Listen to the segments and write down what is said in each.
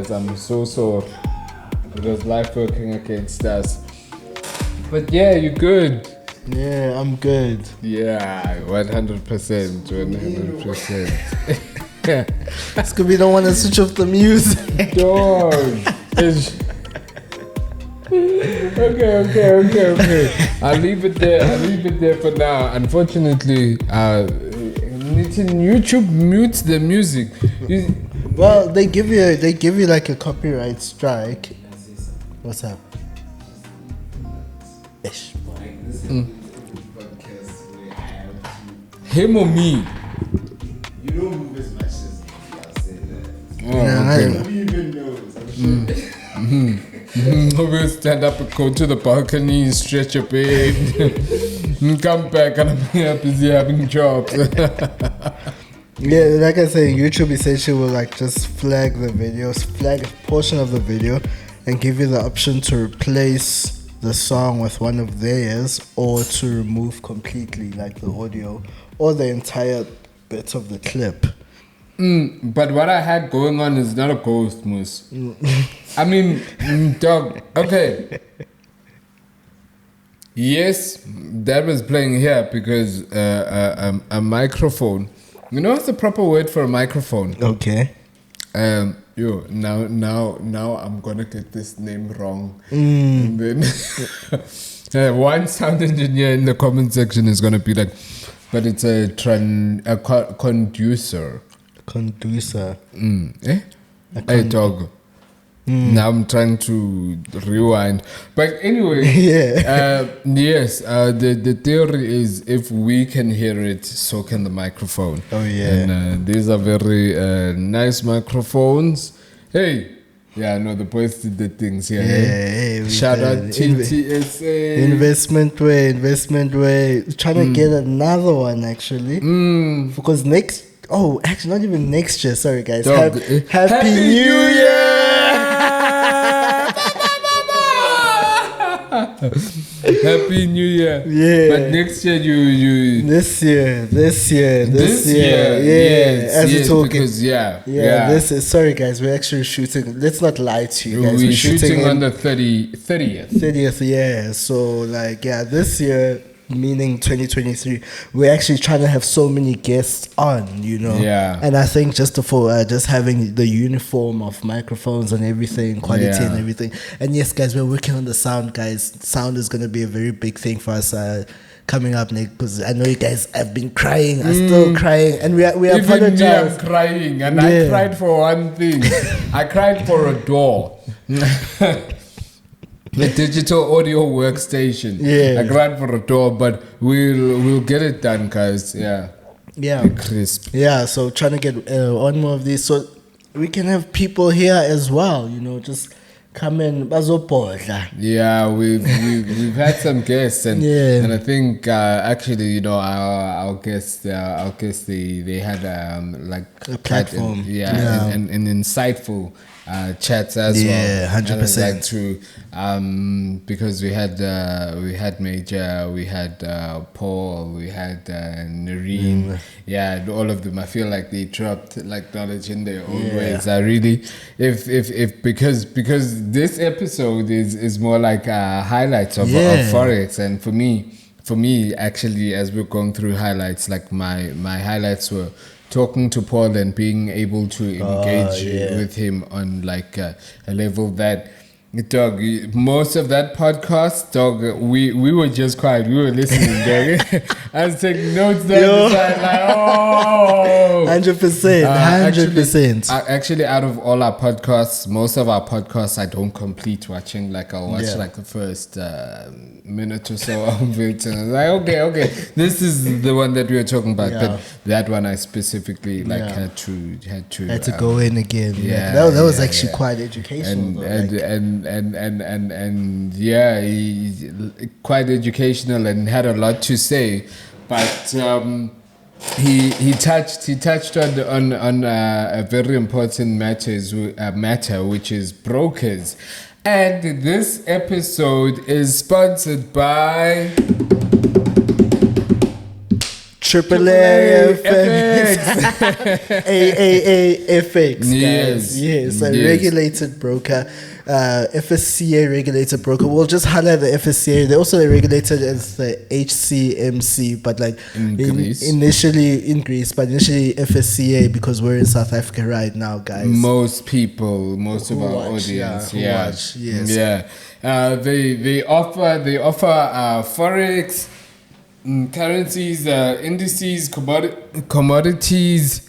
guys. I'm so sorry. It was life working against us. But yeah, you're good. Yeah, I'm good. Yeah, 100%. 100%. Scooby don't want to switch off the music. Dog. Okay. I'll leave it there for now. Unfortunately, YouTube mutes the music. Well, they give you like a copyright strike. What's up? Ish. Him or me? You don't move as much as I'll say that. Oh, okay. Who even knows? I'm sure. We'll stand up and go to the balcony, stretch a bit, and come back and I'm here busy having jobs. Yeah, like I say, YouTube essentially will like just flag the videos, flag a portion of the video, and give you the option to replace the song with one of theirs, or to remove completely like the audio or the entire bit of the clip. But what I had going on is not a ghost, Moose. I mean, dog, okay. Yes, that was playing here because a microphone. You know what's the proper word for a microphone? Okay. Now I'm gonna get this name wrong. And then one sound engineer in the comment section is gonna be like, but it's a conducer. Conducer. Hey dog. Now I'm trying to rewind. But anyway, yes, the theory is if we can hear it, so can the microphone. Oh yeah. And these are very nice microphones. Hey, yeah, no, the boys did the things here. Yeah, Shout out TTSA. Investment way. Trying to get another one actually. Because actually not even next year. Sorry guys. Dog, Happy New Year! Happy New Year. Yeah. But next year you This year. Yes, As we're talking. Because This is, sorry guys, we're actually shooting. Let's not lie to you guys. We're shooting on the 30th. 30th, yeah. So like, this year, meaning 2023, we're actually trying to have so many guests on, you know. Yeah. And I think just having the uniform of microphones and everything, quality and everything. And yes, guys, we're working on the sound, guys. Sound is going to be a very big thing for us coming up next, because I know you guys have been crying, are still crying, and we apologize. Even me, I'm crying, and I cried for one thing. I cried for a door. The digital audio workstation. Yeah. I cried for a door, but we'll get it done, guys. Yeah. Be crisp. Yeah, so trying to get on more of these so we can have people here as well, you know, just come in. Yeah, we've had some guests, and I think actually, you know, our guests they had like a platform, and insightful chats as well. Yeah, 100%. Like true, because we had Major, we had Paul, we had Nareen, and all of them. I feel like they dropped like knowledge in their own ways. I really, if because this episode is more like highlights of Forex, and for me actually, as we're going through highlights, like my highlights were talking to Paul and being able to engage with him on like a level that, dog, most of that podcast, dog, we were just quiet. We were listening, dog. I was taking notes down the side, like, 100%. Actually, out of all our podcasts, most of our podcasts I don't complete watching. Like I'll watch like the first minute or so of it, and I was like, okay, this is the one that we were talking about. But that one I specifically like had to go in again. Yeah, that was actually quite educational. And he quite educational and had a lot to say, but he touched on a very important matter, which is brokers. And this episode is sponsored by AAA FX. AAA FX, guys. Yes, a regulated broker. FSCA regulated broker. We'll just highlight the FSCA. They're also regulated as the HCMC, but like initially in Greece, but initially FSCA because we're in South Africa right now, guys. Most of our audience, yes. They offer forex, currencies, indices, commodities.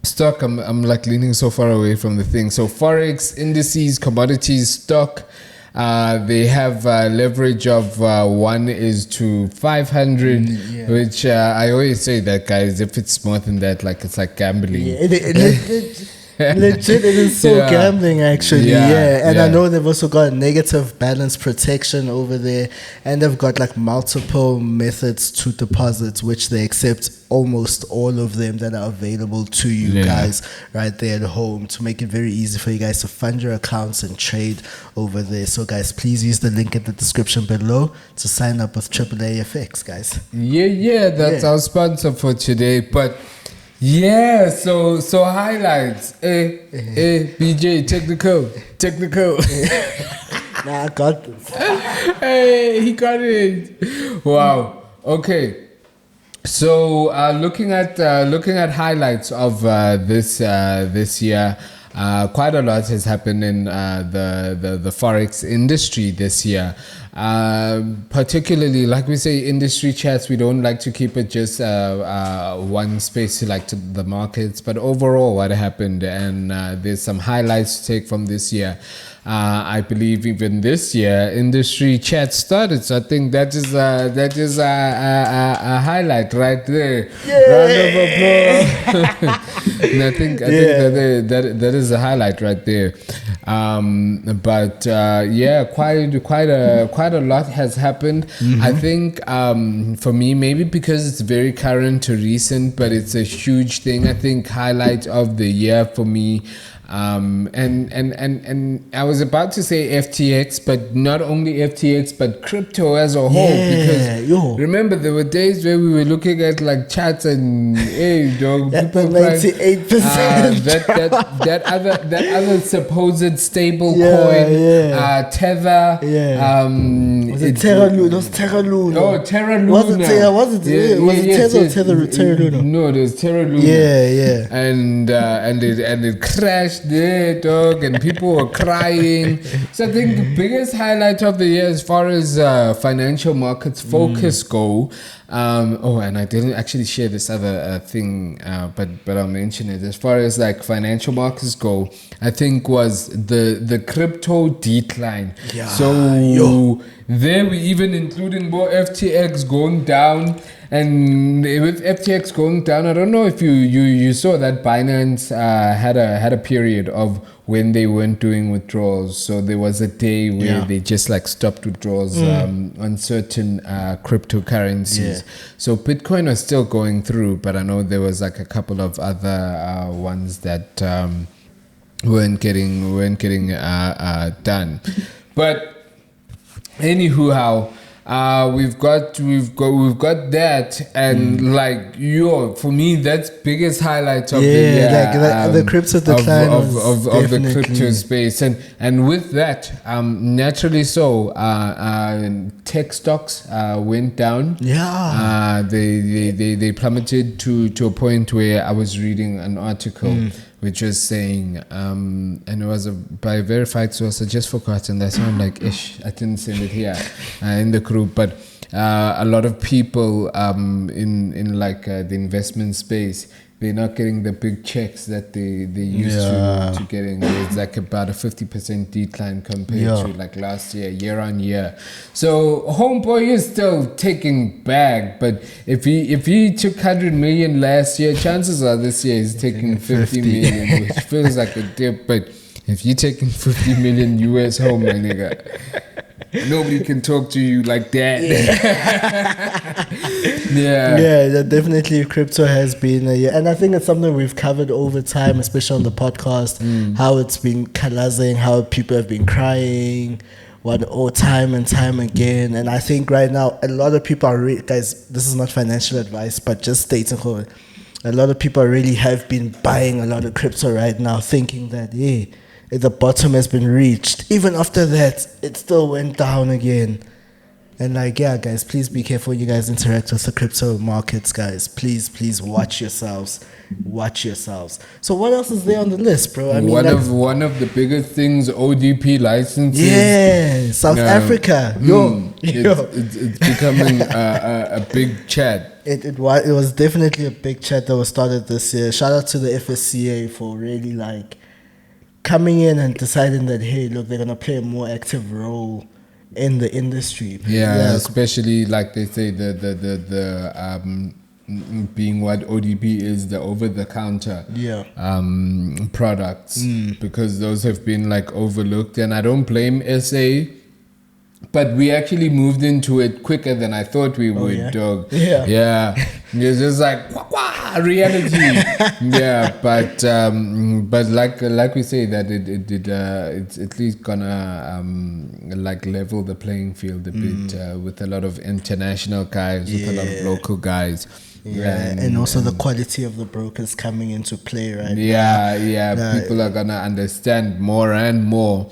Stock, I'm like leaning so far away from the thing. So forex, indices, commodities, stock. They have leverage of 1:500, which I always say that, guys, if it's more than that, like it's like gambling. Legit, it is so gambling actually. And I know they've also got negative balance protection over there, and they've got like multiple methods to deposit, which they accept almost all of them that are available to you guys right there at home, to make it very easy for you guys to fund your accounts and trade over there. So guys, please use the link in the description below to sign up with AAA FX, guys. That's our sponsor for today. But so highlights. BJ, technical. Nah, I got this. Hey, he got it. Wow. Okay. So looking at highlights of this year, quite a lot has happened in the forex industry this year. Particularly, like we say, industry chats, we don't like to keep it just one space like to the markets, but overall what happened, and there's some highlights to take from this year. I believe even this year industry chat started, so I think that is a highlight right there. Round of applause. And I think that is a highlight right there. But quite a lot has happened. I think for me, maybe because it's very current to recent, but it's a huge thing. I think highlight of the year for me. And I was about to say FTX, but not only FTX, but crypto as a whole. Because remember, there were days where we were looking at like charts and people 98%. That other supposed stable coin, Tether. Was it Terra Luna? Was Terra Luna? Oh, Terra Luna. Was it Terra? Was it Tether or Terra Luna? No, it was Terra Luna. And it crashed there, dog, and people were crying. So I think the biggest highlight of the year as far as financial markets focus go, and I didn't actually share this other thing, but I'll mention it. As far as like financial markets go, I think was the crypto decline. So there we even including more FTX going down. And with FTX going down, I don't know if you saw that Binance had a period of when they weren't doing withdrawals. So there was a day where they just like stopped withdrawals on certain cryptocurrencies. So Bitcoin was still going through, but I know there was like a couple of other ones that weren't getting done. But anywho, we've got that, and for me that's biggest highlight of the year, like the crypto decline of the crypto space, and with that naturally tech stocks went down. They plummeted to a point where I was reading an article which was saying, and it was by a verified source. I just forgot, and that's why I'm like, I didn't send it here in the group. But a lot of people in like the investment space, they're not getting the big checks that they used to getting. It's like about a 50% decline compared to like last year on year. So homeboy is still taking bag, but if he took 100 million last year, chances are this year he's taking 50 million, which feels like a dip. But if you're taking 50 million US home, my nigga, nobody can talk to you like that. Definitely crypto has been and I think it's something we've covered over time, especially on the podcast, how it's been collapsing, how people have been crying time and time again. And I think right now a lot of people are guys, this is not financial advice, but just stating a lot of people really have been buying a lot of crypto right now, thinking that the bottom has been reached. Even after that, it still went down again. And guys, please be careful when you guys interact with the crypto markets, guys. Please watch yourselves. Watch yourselves. So what else is there on the list, bro? I mean, one of the biggest things, ODP licenses. Yeah, South Africa. It's becoming a big chat. It was definitely a big chat that was started this year. Shout out to the FSCA for really coming in and deciding that, hey, look, they're gonna play a more active role in the industry. Yeah, especially like they say the being what ODP is, the over-the-counter products, because those have been overlooked, and I don't blame SA, but we actually moved into it quicker than I thought we would, dog. Yeah. It's just reality. But like we say that it's at least gonna level the playing field a bit with a lot of international guys, with a lot of local guys. And also the quality of the brokers coming into play right now. People are gonna understand more and more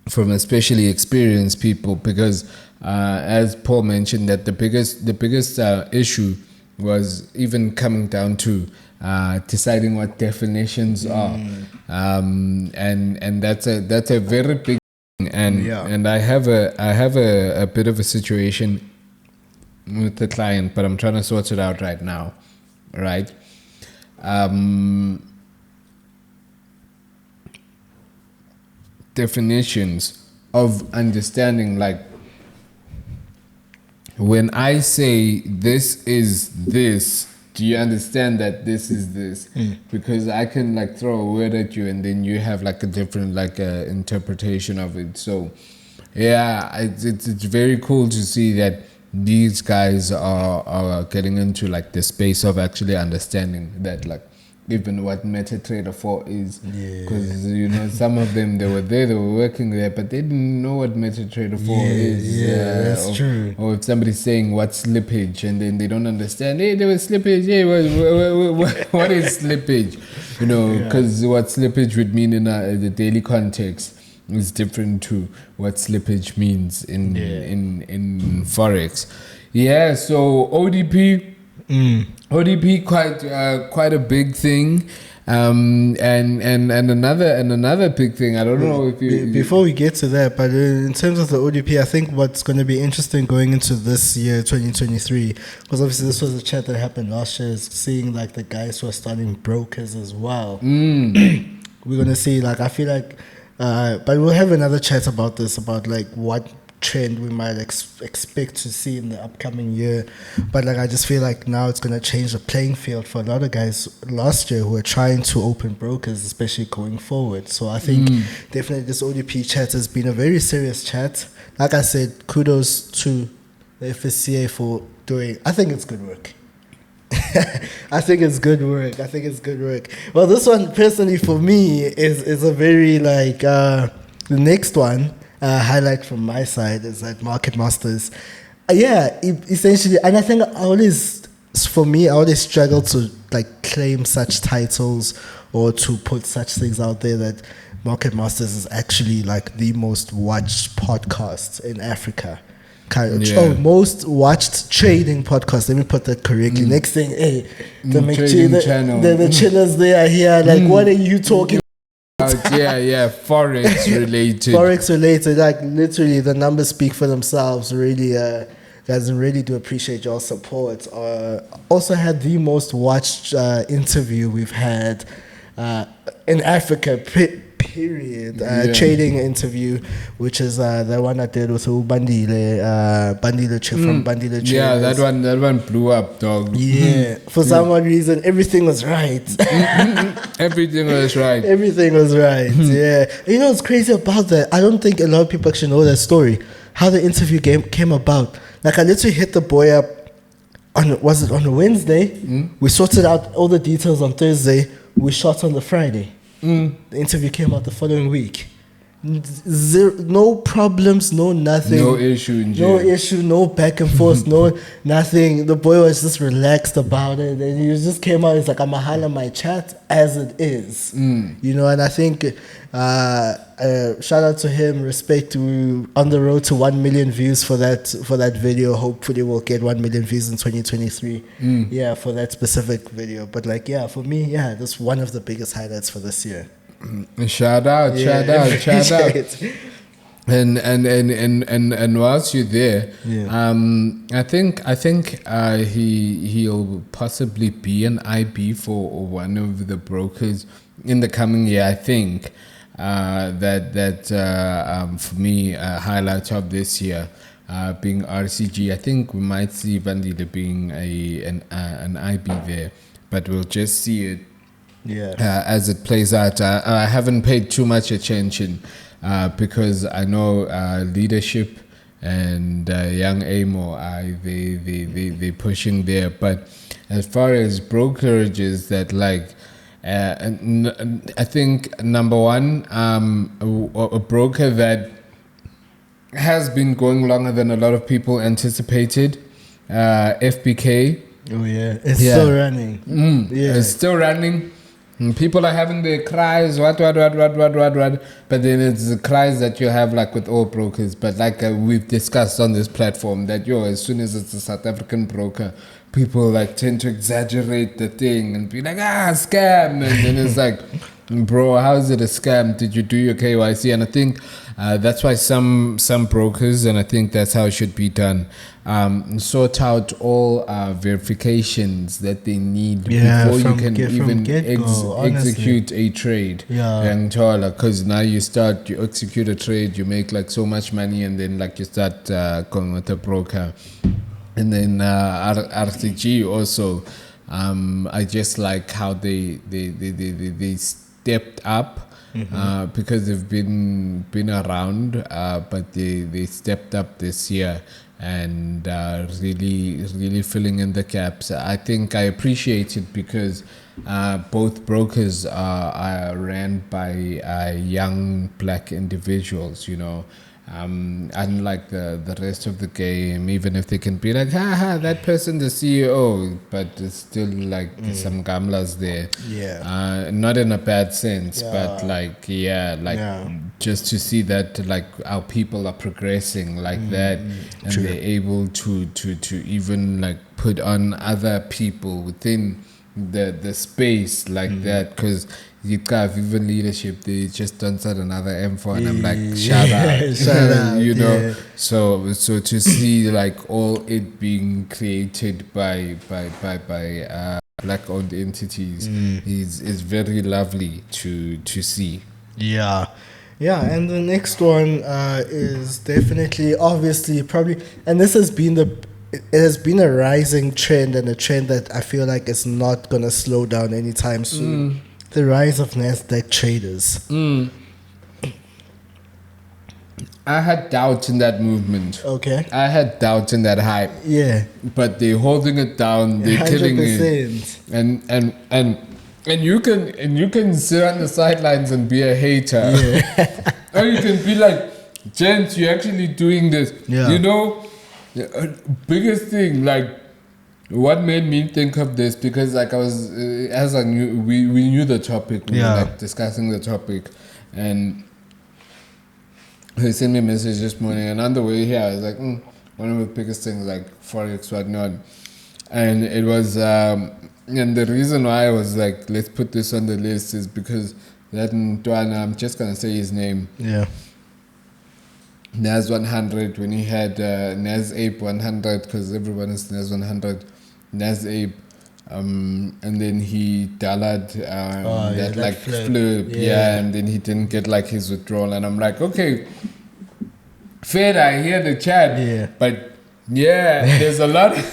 from especially experienced people, because as Paul mentioned, that the biggest issue was even coming down to deciding what definitions are, and that's a very big thing. And I have a bit of a situation with the client, but I'm trying to sort it out right now, right? Definitions of understanding, when I say this is this, do you understand that this is this? Because I can throw a word at you and then you have a different interpretation of it. So it's very cool to see that these guys are getting into the space of actually understanding that even what MetaTrader 4 is, because some of them, they were working there, but they didn't know what MetaTrader 4 is. That's true. Or if somebody's saying what's slippage, and then they don't understand, hey, there was slippage. Hey, what is slippage? Because what slippage would mean in the daily context is different to what slippage means in forex. So ODP. ODP quite a big thing, and another big thing. I don't know if you before we get to that, but in terms of the ODP, I think what's going to be interesting going into this year 2023, because obviously this was a chat that happened last year, is seeing the guys who are starting brokers as well. We're gonna see I feel but we'll have another chat about this, about what trend we might expect to see in the upcoming year. But I just feel now it's going to change the playing field for a lot of guys last year who are trying to open brokers, especially going forward. So I think definitely this ODP chat has been a very serious chat. Like I said, kudos to the FSCA for doing, I think it's good work. I think it's good work. Well, this one personally for me is a very the next one highlight from my side is that Market Masters. Essentially, and I think I always struggle to claim such titles or to put such things out there, that Market Masters is actually the most watched podcast in Africa. Most watched trading podcast. Let me put that correctly. Next thing, the channel. The chillers there are here. What are you talking? Forex related. Literally, the numbers speak for themselves. Really, guys, really do appreciate your support. Also had the most watched interview we've had in Africa. Period. Trading interview, which is the one I did with Bandile from Bandile. Yeah, that one blew up, dog. For some odd reason, everything was right. Everything was right. What's crazy about that? I don't think a lot of people actually know that story. How the interview came about. I literally hit the boy up on a Wednesday? We sorted out all the details on Thursday. We shot on the Friday. The interview came out the following week. Zero, no problems, no nothing. No issue in jail. No issue, no back and forth, no nothing. The boy was just relaxed about it, and he just came out. He's like, "I'm a holla my chat as it is," you know. And I think shout out to him, respect to on the road to 1 million views for that video. Hopefully, we'll get 1 million views in 2023. Yeah, for that specific video. But like, yeah, for me, yeah, that's one of the biggest highlights for this year. Shout out. And whilst you're there, I think he'll possibly be an IB for one of the brokers in the coming year. I think that for me, a highlight of this year being RCG. I think we might see Vandile being an IB there, but we'll just see it. As it plays out. I haven't paid too much attention because I know leadership and young Amo, they pushing there. But as far as brokerages, that like I think number one, a broker that has been going longer than a lot of people anticipated, FBK. Oh yeah, it's still running. It's still running. People are having their cries, what, but then it's the cries that you have like with all brokers. But like we've discussed on this platform, that as soon as it's a South African broker, people like tend to exaggerate the thing and be like, scam, and then it's like, bro, how is it a scam? Did you do your KYC? And I think that's why some brokers, and I think that's how it should be done, sort out all verifications that they need before you can even execute a trade. And because now you execute a trade, you make like so much money, and then like you start going with a broker. And then RCG also, I just like how they stepped up. Because they've been around, but they stepped up this year and really filling in the gaps. I think I appreciate it because both brokers are ran by young black individuals, you know. Unlike the rest of the game, even if they can be like, that person the CEO, but it's still like some gamlas there. Not in a bad sense, but like just to see that like our people are progressing like that, and they're able to even like put on other people within the space like that, because you have even leadership, they just done another M4, and I'm like, shout out, you know. So to see like all it being created by black owned entities is very lovely to see. And the next one is definitely, obviously, probably, and this has been it has been a rising trend, and a trend that I feel like is not gonna slow down anytime soon. The rise of NASDAQ traders. I had doubts in that movement. Okay. I had doubts in that hype. Yeah. But they're holding it down. They're 100%. Killing it. And you can sit on the sidelines and be a hater. Yeah. Or you can be like, gents, you're actually doing this. Yeah. You know, biggest thing, like, what made me think of this, because like I was, as I knew, we knew the topic, we were like discussing the topic, and he sent me a message this morning, and on the way here, I was like, one of the biggest things, like Forex, whatnot, and it was, and the reason why I was like, let's put this on the list is because that Ntwana, I'm just going to say his name. Yeah. NAS 100, when he had NAS Ape 100, because everyone is NAS 100, NAS Ape, and then he dollared that like flip, and then he didn't get like his withdrawal, and I'm like, okay, fair, I hear the chat, but there's a lot of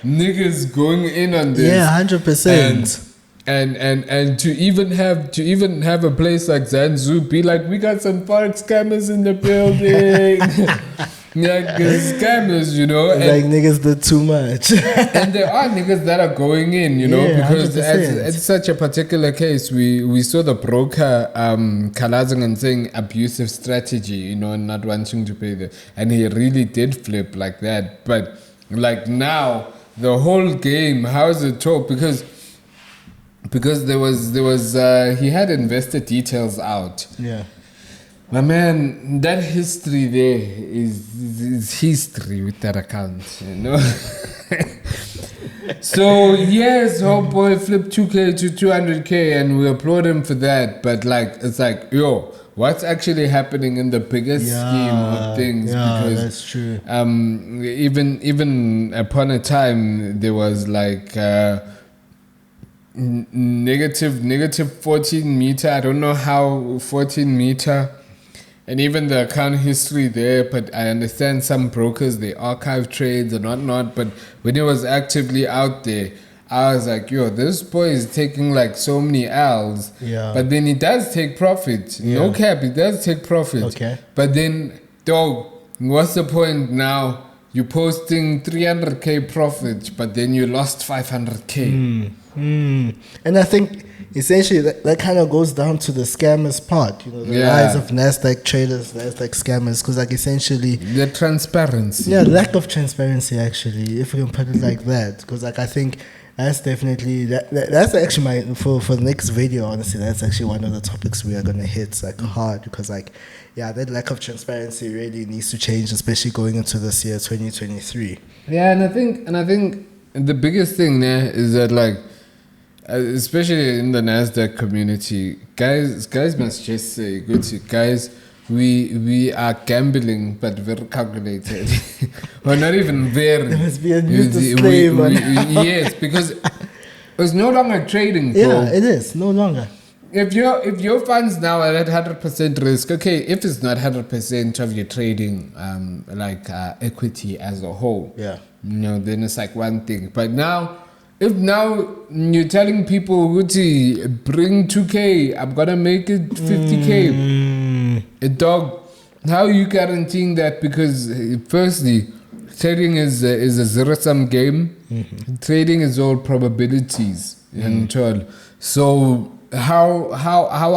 niggas going in on this, 100%. And to even have a place like Zanzu be like, we got some Forex scammers in the building. Like scammers, you know. It's like niggas did too much. And there are niggas that are going in, you know, Yeah, because 100%. it's such a particular case. We saw the broker kalazing and saying abusive strategy, you know, not wanting to pay the, and he really did flip like that. But like now, the whole game, how is it talk? Because there was he had investor details out. Yeah. My man, that history there is history with that account, you know. So yes, homeboy flipped 2K to 200K, and we applaud him for that. But like, it's like, yo, what's actually happening in the bigger scheme of things? Yeah, Because that's true. even upon a time there was like negative 14 meter. I don't know how 14 meter. And even the account history there, but I understand some brokers, they archive trades and whatnot. But when it was actively out there, I was like, yo, this boy is taking like so many L's. Yeah. But then he does take profit. Yeah. No cap, he does take profit. Okay. But then, dog, what's the point now? You're posting 300K profit, but then you lost 500K. And I think essentially that kind of goes down to the scammers part, you know, the Yeah. rise of NASDAQ traders, NASDAQ scammers, because like essentially, The transparency. yeah, lack of transparency actually, if we can put it like that, because like I think that's definitely that's actually my for the next video. Honestly, that's actually one of the topics we are gonna hit like hard, because like yeah, that lack of transparency really needs to change, especially going into this year 2023. Yeah, and I think the biggest thing there is that like, especially in the NASDAQ community, guys must just say, good to guys, we are gambling but very calculated. Or not even very. There must be a new disclaimer. Yes, because it's no longer trading, bro. Yeah, it is no longer. If your funds now are at 100% risk, okay, if it's not 100% of your trading, equity as a whole, Yeah. you know, then it's like one thing. But now, if now you're telling people, Gucci, bring 2K, I'm gonna make it 50K, a dog, how are you guaranteeing that? Because firstly, trading is a zero-sum game. Trading is all probabilities, and so how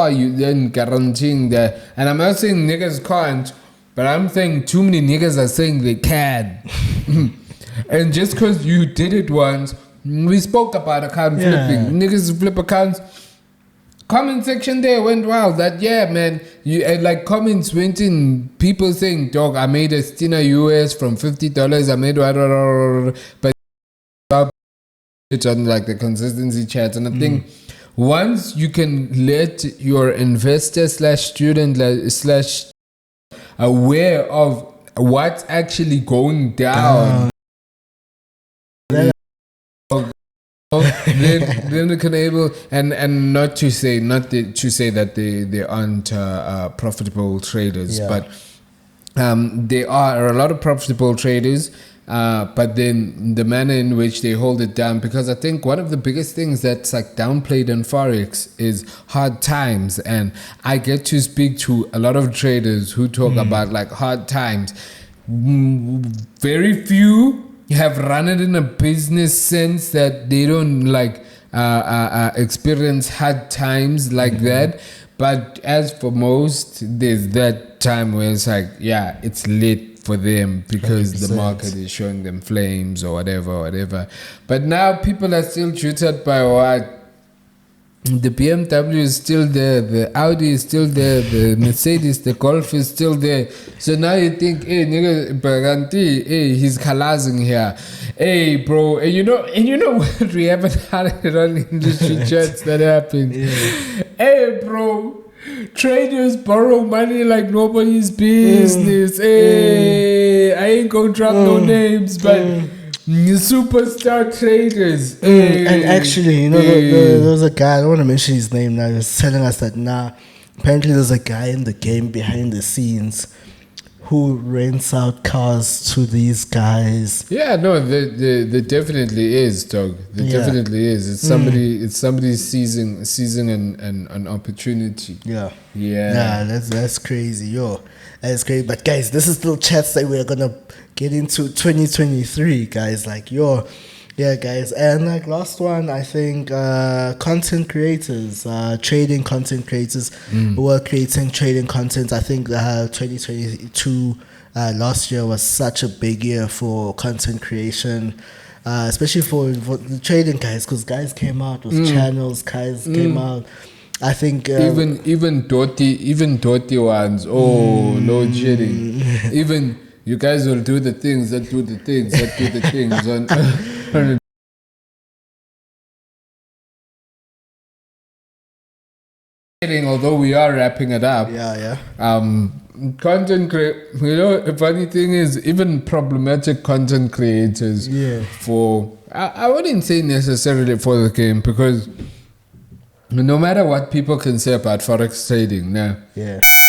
are you then guaranteeing that? And I'm not saying niggas can't, but I'm saying too many niggas are saying they can. And just because you did it once, we spoke about account flipping. Niggas flip accounts. Comment section there went wild. That yeah, man. You and like comments went in. People saying, "Dog, I made a stinner US from $50. I made but it's on like the consistency chats." And I think once you can let your investor / student / aware of what's actually going down. then they can able and not to say that they aren't profitable traders, but there are a lot of profitable traders, but then the manner in which they hold it down, because I think one of the biggest things that's like downplayed in Forex is hard times. And I get to speak to a lot of traders who talk about like hard times. Very few have run it in a business sense that they don't like experience hard times like that. But as for most, there's that time where it's like, yeah, it's lit for them because 100%. the market is showing them flames or whatever. But now people are still tutored by what? The BMW is still there, the Audi is still there, the Mercedes, the Golf is still there. So now you think, hey, nigga, Baganti, hey, he's kalazing here. Hey, bro, and you know what? We haven't had it on industry chats that happened. Hey, bro, traders borrow money like nobody's business. Hey, I ain't gonna drop no names, but superstar traders. And actually, you know, there was a guy, I don't want to mention his name now, he was telling us that apparently there's a guy in the game behind the scenes who rents out cars to these guys. Yeah, no, there definitely is, dog. There definitely is. It's somebody seizing an opportunity. Yeah. Yeah. That's crazy, yo. That's great. But guys, this is still chats that we're gonna get into 2023, guys. Like, yo. Yeah, guys, and like last one, I think content creators, trading content creators who are creating trading content. I think 2022 last year was such a big year for content creation, especially for the trading guys, because guys came out with channels, guys came out. I think even dirty ones. Oh, no kidding. Even you guys will do the things that do the things that do the things on. Although we are wrapping it up, content a funny thing is, even problematic content creators, for I wouldn't say necessarily for the game, because no matter what people can say about forex trading,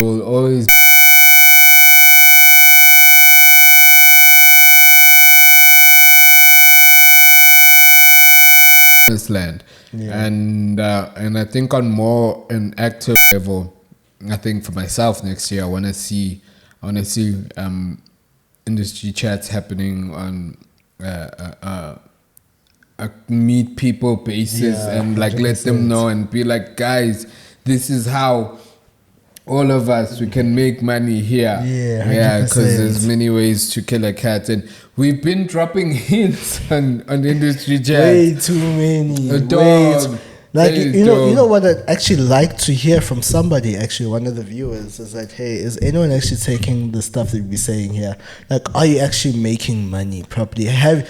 will always this land. And I think on more an active level, I think for myself next year, I want to see industry chats happening on a meet people basis, and like 100%. Let them know and be like, guys, this is how all of us, we can make money here. Because there's many ways to kill a cat, and we've been dropping hints on industry chat. Way too many. Like, you know what I'd actually like to hear from somebody, actually, one of the viewers, is like, hey, is anyone actually taking the stuff that we're saying here? Like, are you actually making money properly? Have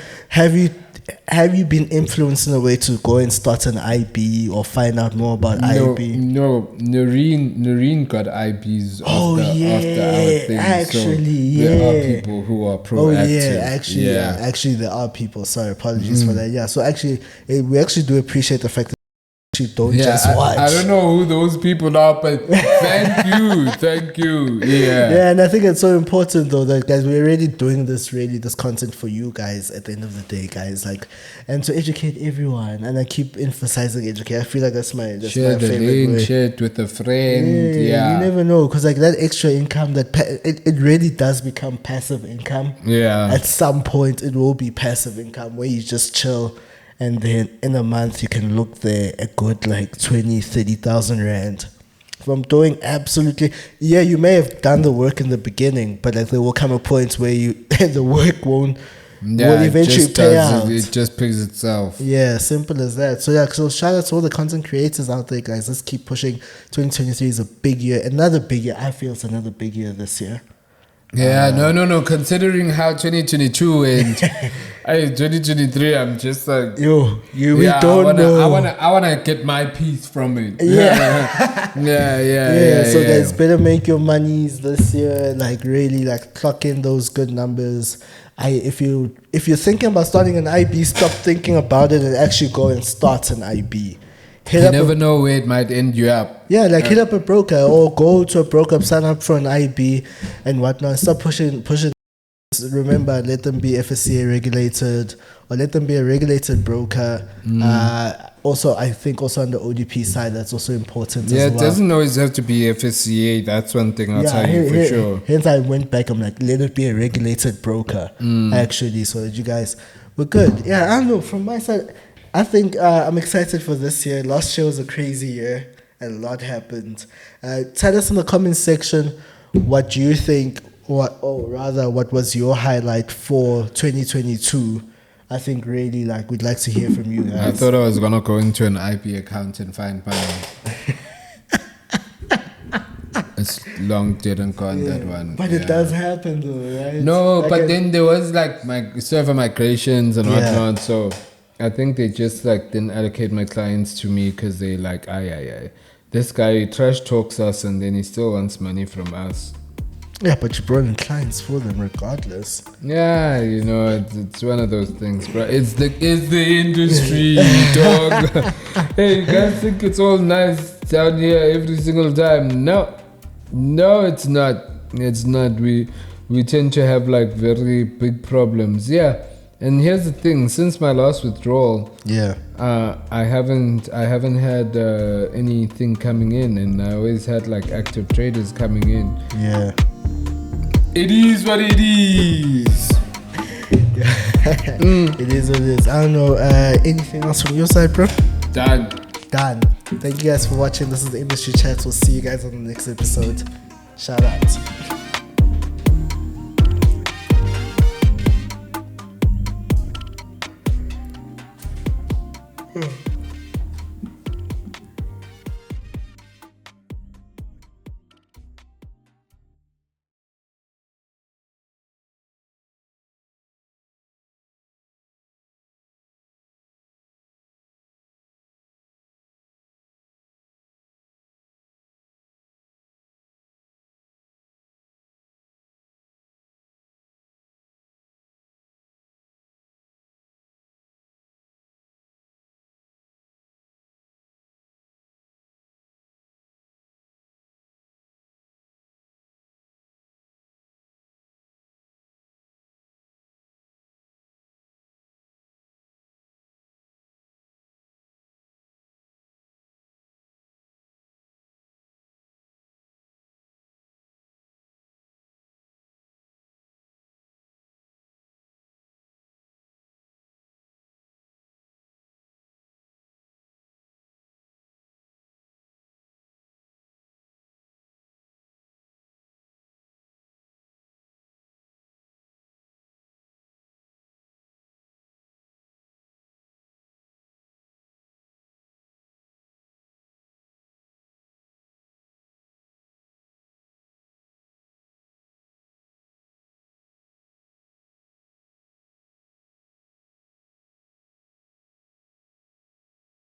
you been influenced in a way to go and start an IB or find out more about IB? No, Noreen got IBs after our thing. Actually, there are people who are proactive. Actually, there are people. Sorry, apologies for that. Yeah, so actually, we actually do appreciate the fact that you don't just watch. I don't know who those people are, but thank you. Yeah, and I think it's so important though that, guys, we're already doing this content for you guys at the end of the day, guys, like, and to educate everyone. And I keep emphasizing educate. I feel like that's my share the favorite link, way. share it with a friend. You never know, because like that extra income, that it really does become passive income. At some point it will be passive income where you just chill, and then in a month you can look there a good like 20,000-30,000 rand from doing absolutely. You may have done the work in the beginning, but like there will come a point where the work will eventually pay out. It just pays itself. Simple as that. So shout out to all the content creators out there, guys. Let's keep pushing. 2023 is a big year, another big year. I feel it's another big year this year. No. Considering how 2022 went, 2023, I'm just like, we don't know. I wanna get my piece from it. So guys, better make your monies this year. Like really, like clock in those good numbers. If you're thinking about starting an IB, stop thinking about it and actually go and start an IB. You never know where it might end you up. Hit up a broker or go to a broker, sign up for an IB and whatnot. Stop pushing. Remember, let them be FSCA regulated or let them be a regulated broker. Also, I think also on the ODP side, that's also important as well. It doesn't always have to be FSCA. That's one thing I'll tell you for sure. Hence, I went back. I'm like, let it be a regulated broker, actually, so that you guys were good. I don't know. From my side, I think I'm excited for this year. Last year was a crazy year and a lot happened. Tell us in the comment section, what do you think, what was your highlight for 2022? I think really we'd like to hear from you guys. I thought I was gonna go into an IB account and find money. It's long didn't go on that one. But it does happen though, right? No, but then there was my server migrations and whatnot, so I think they just didn't allocate my clients to me because they this guy trash talks us and then he still wants money from us. Yeah, but you brought in clients for them regardless. Yeah, it's one of those things, bro. It's the industry, dog. Hey, you guys think it's all nice down here every single time? No, it's not. It's not. We we tend to have like very big problems. Yeah. And here's the thing: since my last withdrawal, I haven't had anything coming in, and I always had like active traders coming in. Yeah. It is what it is. It is what it is. I don't know. Anything else from your side, bro? Done. Thank you guys for watching. This is the Industry Chats. We'll see you guys on the next episode. Shout out.